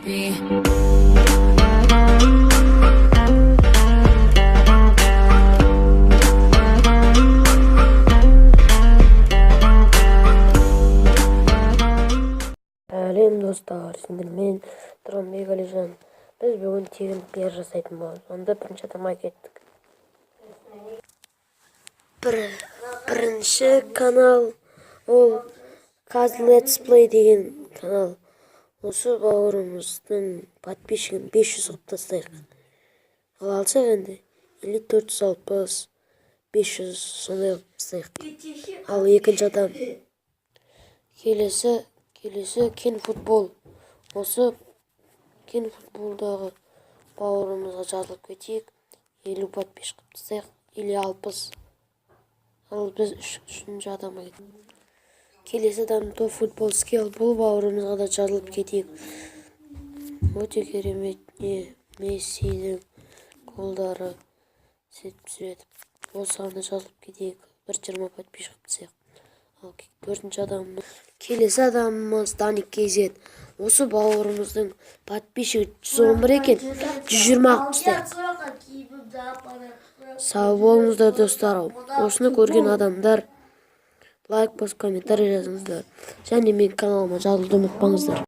happy. Сәлем достар, сендермен Тұранбек Әлижан. Біз бүгін тегін пиар жасайтын боламыз. Онда бірінші адамға кеттік. Бірінші канал ол Kaz Let's Play деген канал. Осы бауырымыздың подписчигін 500 қылып тастайық. Ал алсақ енді 460, 500 сондай қылып тастайық. Ал екінші адам келесі кен футбол. Осы кен футболдағы бауырымызға жазылып кетейік. 50 подписчик қылып тастайық. Или 60. Ал біз үшінші адамға кетейік. Келесі адам топ футбол скилл. Бұл бауырымызға да жазылып кетейік. Өте керемет Мессидің голдары сөйтіп. Осыған да жазылып кетейік. 120 подписчик қылып тастайық. Ал төртінші адамымыз келесі адамымыз Даник KZ. Осы бауырымыздың подписчигі 111 екен, 120 қылып тастайық. Сау болыңыздар достар. Осыны көрген адамдар лайк басып комментарий жазыңыздар. Және менің каналыма жазылуды ұмытпаңыздар.